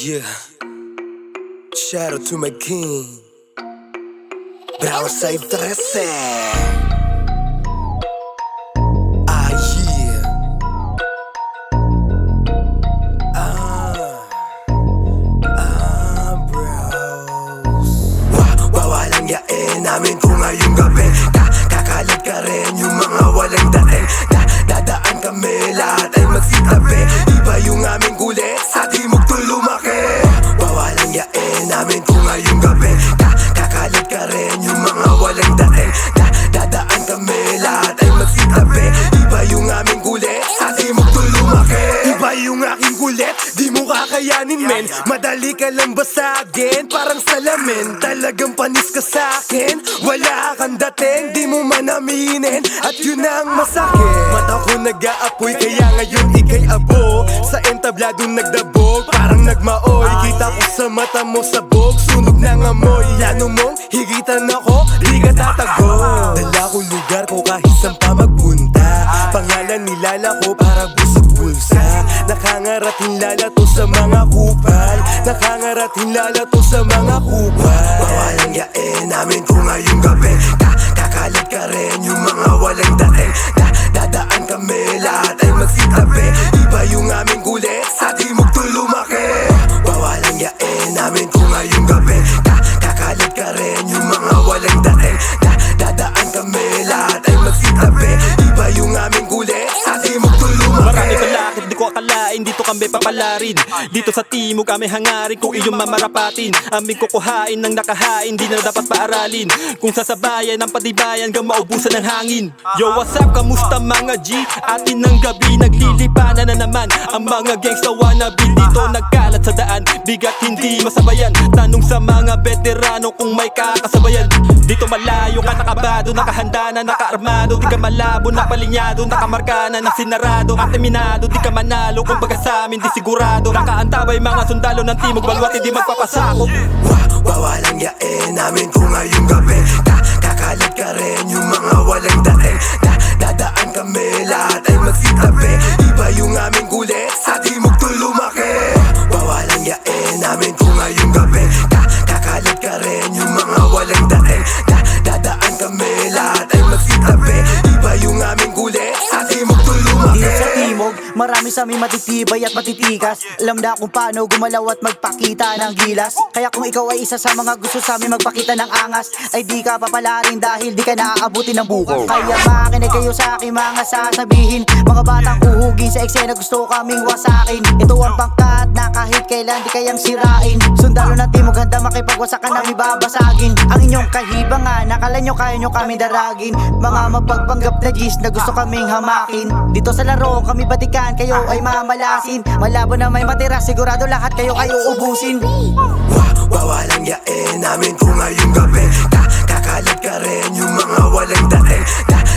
Yeah, shout out to my king Bravo Side 13. Ah, yeah. Bros. Wawalang yain namin kung ngayong gabi kakalat ka rin yung mga walang dating dadaan kami, lahat ay magsitabi. Iba yung aming kulit, sa timog to lumaki. Wawalang yain namin kung ngayong gabi kakalat ka rin yung mga walang dating dadaan kami, lahat ay magsitabi. Iba yung aming kulit, sa timog to lumaki. Iba yung aking kulit, di mo kakayanin men. Madali ka lang basagin, parang salamin. Talagang panis ka sa'kin, wala kang dating, di mo man aminin. At yun ang masakit, mata ko nag-aapoy, kaya ngayon ikay abo. Sa entablado nagdabog, parang nagmaoy. Kita ko sa mata mo sabog, sunog ng amoy. Plano mong higitan ako, di ka tatago. Dala ko lugar ko kahit saan pa magpunta. Pangalan nilala ko para busog bulsa. Nakangarat hinlalato sa mga kupal, nakangarat hinlalato sa mga kupal. Wawalang yain namin kung ngayong gabi kakalat ka rin yung mga walang dating dadaan kami, lahat ay magsitabi. Iba yung aming kulit, sa timog to lumaki. Wawalang yain namin kung ngayong gabi kakalat ka rin yung mga walang dating dadaan kami, lahat ay magsitabi. Iba yung aming kulit, sa timog to lumaki. Marami balakid, di ko akalain, dito kami papalarin. Dito sa timog kami hangarin, kung iyong mamarapatin. Aming kukuhain ng nakahain, di na dapat paaralin. Kung sasabayan ng patibayan, hanggang maubusan ng hangin. Yo, what's up, kamusta mga G? Atin ng gabi, naglilipanan na naman ang mga gangsta wannabe. Dito nagkalat sa daan, bigat hindi masabayan. Tanong sa mga veterano kung may kakasabayan. Dito malayo ka, nakabado, nakahanda na, nakaarmado. Di ka malabo, napalinyado, nakamarka na, nasinarado. At eminado, di ka manalo, kung baga sa amin di sigurado. Nakaantabay mga sundalo ng timog, balwat hindi magpapasakop. Wawalang yain namin kung ngayong gabi kakalat ka rin yung mga walang dating dadaan kami, lahat ay magsitabi. Iba yung aming kulit, sa timog to lumaki. Wawalang yain namin kung ngayong gabi kakalat ka rin yung mga walang dating dadaan kami, lahat ay magsitabi. Iba yung aming kulit, sa timog to lumaki. Dito sa timog, marami sa amin matitibay at matitikas. Alam na kung paano gumalaw at magpakita ng gilas. Kaya kung ikaw ay isa sa mga gusto sa amin magpakita ng angas, ay di ka papalarin dahil di ka naaabutin ng buko. Kaya makinig kayo sa aking mga sasabihin. Mga batang uhugin sa eksena, gusto kaming wasakin. Ito ang pangkat na kahit kailan di kayang sirain. Sundalo ng timog, handa makipagwasakan na ibabasagin. Ang inyong kahibangan, nakala nyo kaya nyo kami daragin. Mga mapagpanggap na G's na gusto kaming hamakin. Dito sa laro kami batikan, kayo ay mamalasin. Malabo na may matira, sigurado lahat kayo ay uubusin. Wawalang yain namin kung ngayong gabi kakalat ka rin yung mga walang dating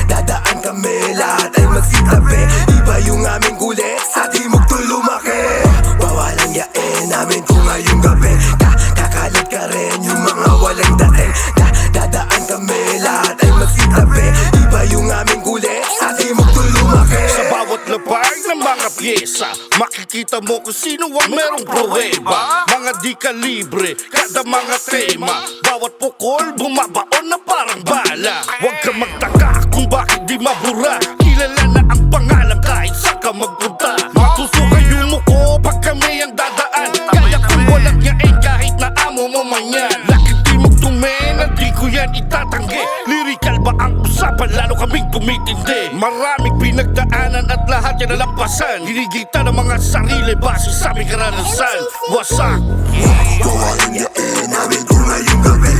dadaan kami, lahat ay magsitabi. Iba yung aming kulit, sa timog to lumaki. Wawalang yain namin kung ngayong gabi kakalat ka rin yung mga walang dating dadaan kami, lahat ay magsitabi. Iba yung aming kulit, sa timog to lumaki. Sa bawat lapag ng mga pyesa, makikita mo kung sino ang merong pruweba. Mga di kalibre, kada mga tema, bawat pukol bumabaon na parang bala. Huwag ka magtaka kung bakit di mabura, kilala na ang pangalan kahit saan ka magpunta. Matusukay yung muko pag kami ang dadaan, kaya kung walang yain kahit na amo mo man yan. Lakit timog tumena, di ko yan itatanggi. Lyrical ba ang usapan, lalo kaming tumitindi. Maraming pinagdaanan at lahat yan nalampasan. Hinigita ng mga sarili base sa aming karanasan. Wasak. Wawalang yain namin kung ngayong gabi